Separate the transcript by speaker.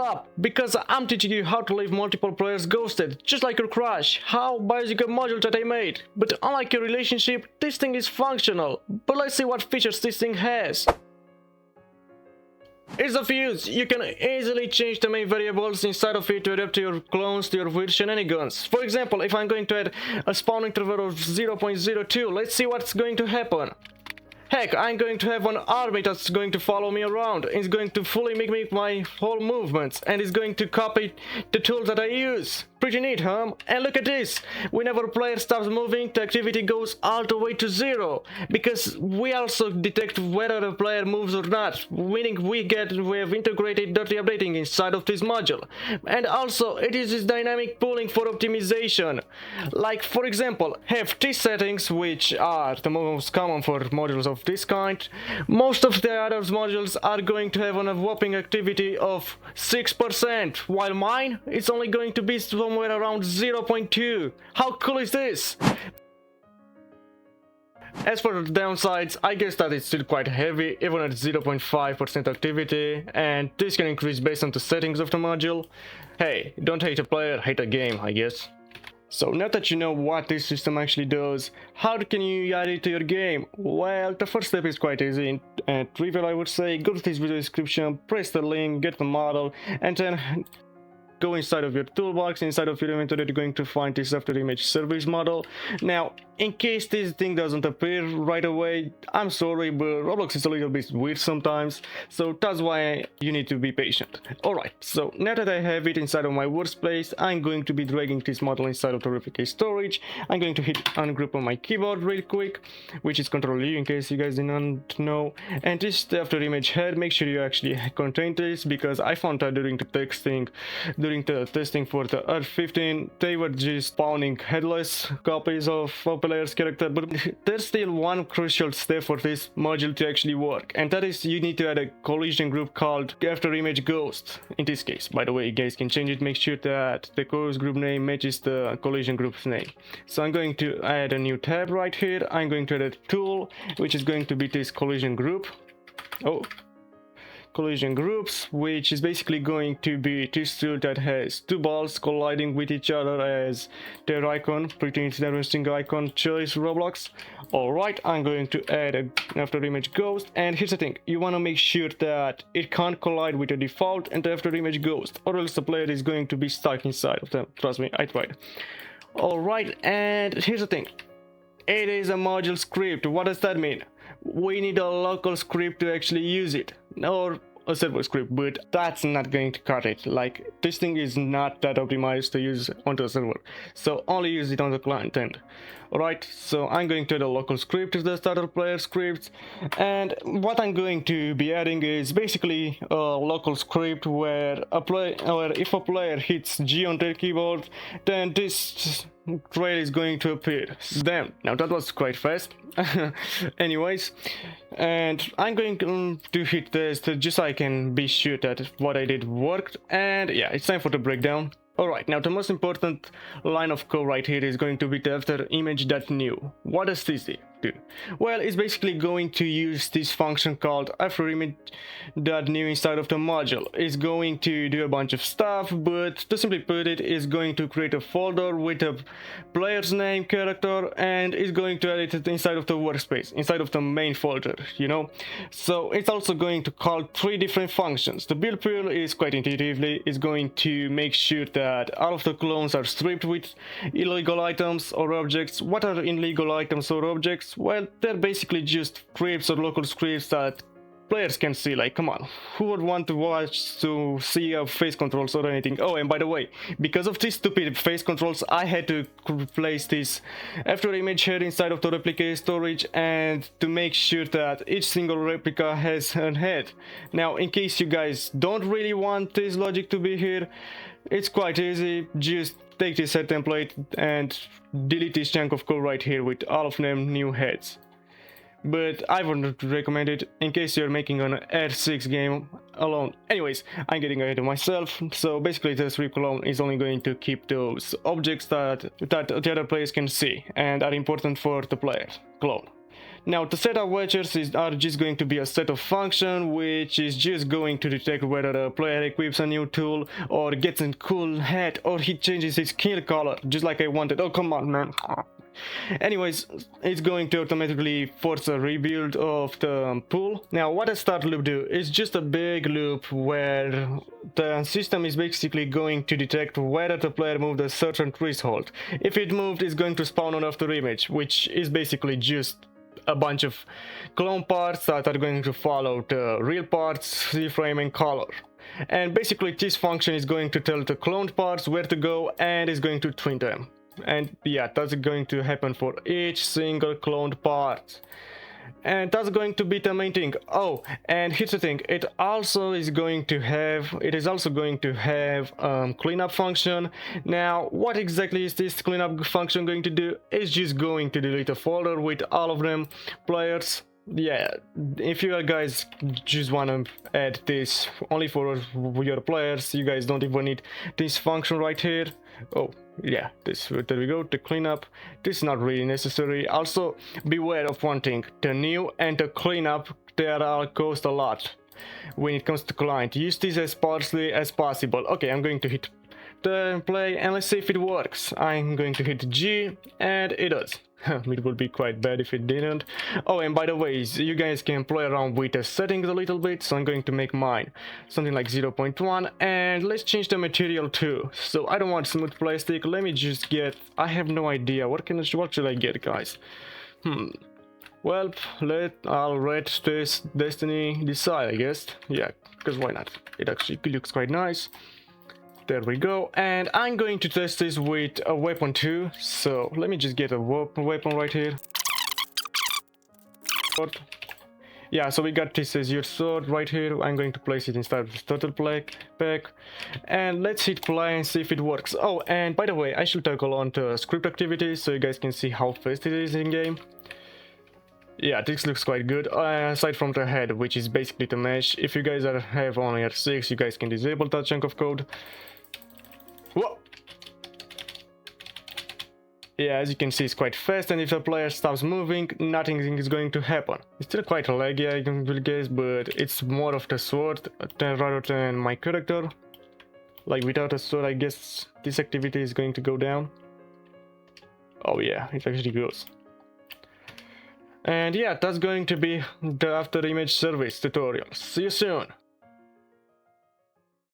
Speaker 1: up, because I'm teaching you how to leave multiple players ghosted, just like your crush. How? By using a module that I made. But unlike your relationship, this thing is functional. But let's see what features this thing has. Ease of use. You can easily change the main variables inside of it to adapt to your clones to your weird shenanigans. For example, if I'm going to add a spawn interval of 0.02, let's see what's going to happen. Heck, I'm going to have an army that's going to follow me around. It's going to fully mimic my whole movements, and it's going to copy the tools that I use. Pretty neat, huh? And look at this. Whenever a player stops moving, the activity goes all the way to 0. Because we also detect whether a player moves or not. Meaning we have integrated dirty updating inside of this module. And also, it uses dynamic pooling for optimization. Like, for example, have these settings, which are the most common for modules of this kind. Most of the other modules are going to have a whopping activity of 6%, while mine is only going to be somewhere around 0.2. How cool is this? As for the downsides, I guess that it's still quite heavy, even at 0.5% activity, and this can increase based on the settings of the module. Hey, don't hate a player, hate a game, I guess. So now that you know what this system actually does, how can you add it to your game? Well, the first step is quite easy and trivial, I would say. Go to this video description, press the link, get the model, and then go inside of your toolbox. Inside of your inventory, you're going to find this AfterImage service model. Now, in case this thing doesn't appear right away, I'm sorry, but Roblox is a little bit weird sometimes, so that's why you need to be patient. Alright, so now that I have it inside of my workspace, I'm going to be dragging this model inside of the replicate storage. I'm going to hit ungroup on my keyboard real quick, which is Ctrl-U in case you guys didn't know. And this AfterImage head, make sure you actually contain this, because I found that during the testing for the Earth 15, they were just spawning headless copies of player's character, but there's still one crucial step for this module to actually work, and that is you need to add a collision group called AfterImage Ghost. In this case, by the way, you guys can change it, make sure that the ghost group name matches the collision group's name. So I'm going to add a new tab right here. I'm going to add a tool, which is going to be this collision group. Collision groups, which is basically going to be this tool that has two balls colliding with each other as their icon. Pretty interesting icon choice, Roblox. Alright, I'm going to add an AfterImage Ghost, and here's the thing, you want to make sure that it can't collide with the default and the AfterImage Ghost, or else the player is going to be stuck inside of them. Trust me, I tried. Alright, and here's the thing, it is a module script. What does that mean? We need a local script to actually use it, or a server script, but that's not going to cut it. Like, this thing is not that optimized to use onto a server, so only use it on the client end. Alright, so I'm going to add a local script to the starter player scripts, and what I'm going to be adding is basically a local script where if a player hits G on their keyboard, then this trail is going to appear. Damn, now that was quite fast. Anyways, and I'm going to hit this just so I can be sure that what I did worked, and yeah, it's time for the breakdown. Alright, now the most important line of code right here is going to be the AfterImage.new. What does this do? Well, it's basically going to use this function called AfterImage.new inside of the module. It's going to do a bunch of stuff, but to simply put it, it's going to create a folder with a player's name, character, and it's going to edit it inside of the workspace, inside of the main folder, you know. So it's also going to call 3 different functions. The build pool is quite intuitively, it's going to make sure that all of the clones are stripped with illegal items or objects. What are illegal items or objects? Well, they're basically just scripts or local scripts that players can see. Like, come on, who would want to see face controls or anything? Oh, and by the way, because of these stupid face controls, I had to replace this AfterImage head inside of the replica storage, and to make sure that each single replica has a head. Now, in case you guys don't really want this logic to be here, it's quite easy. Just take this head template and delete this chunk of code right here with all of them new heads. But I wouldn't recommend it in case you're making an R6 game alone. Anyways, I'm getting ahead of myself. So basically the strip clone is only going to keep those objects that the other players can see and are important for the player clone. Now the set of wedges are just going to be a set of function which is just going to detect whether a player equips a new tool or gets a cool hat or he changes his skin color just like I wanted. Oh come on man. Anyways, it's going to automatically force a rebuild of the pool. Now what a start loop do is just a big loop where the system is basically going to detect whether the player moved a certain threshold. If it moved, it's going to spawn on AfterImage, which is basically just a bunch of clone parts that are going to follow the real parts, keyframe and color. And basically this function is going to tell the cloned parts where to go and is going to twin them. And yeah, that's going to happen for each single cloned part. And that's going to be the main thing. Oh, and here's the thing, it is also going to have cleanup function. Now what exactly is this cleanup function going to do? It's just going to delete a folder with all of them players. Yeah, if you guys just want to add this only for your players, you guys don't even need this function right here. Oh yeah, there we go, the cleanup. This is not really necessary. Also beware of one thing, the new and the cleanup, they all cost a lot when it comes to client. Use this as sparsely as possible. Okay, I'm going to hit the play and let's see if it works. I'm going to hit G and it does. It would be quite bad if it didn't. Oh, and by the way, you guys can play around with the settings a little bit, so I'm going to make mine something like 0.1 and let's change the material too. So I don't want smooth plastic. Let me just get, I have no idea what should I get, guys. Well, I'll let this Destiny decide, I guess. Yeah, because why not? It actually looks quite nice. There we go, and I'm going to test this with a weapon too, so let me just get a weapon right here. Yeah, so we got this as your sword right here. I'm going to place it inside of the turtle pack, and let's hit play and see if it works. Oh, and by the way, I should toggle on to script activities so you guys can see how fast it is in game. Yeah, this looks quite good, aside from the head, which is basically the mesh. If you guys have only R6, you guys can disable that chunk of code. Whoa! Yeah, as you can see, it's quite fast, and if the player stops moving, nothing is going to happen. It's still quite laggy, I will guess, but it's more of the sword rather than my character. Like, without a sword, I guess this activity is going to go down. Oh yeah, it actually goes. And yeah, that's going to be the AfterImage service tutorial. See you soon!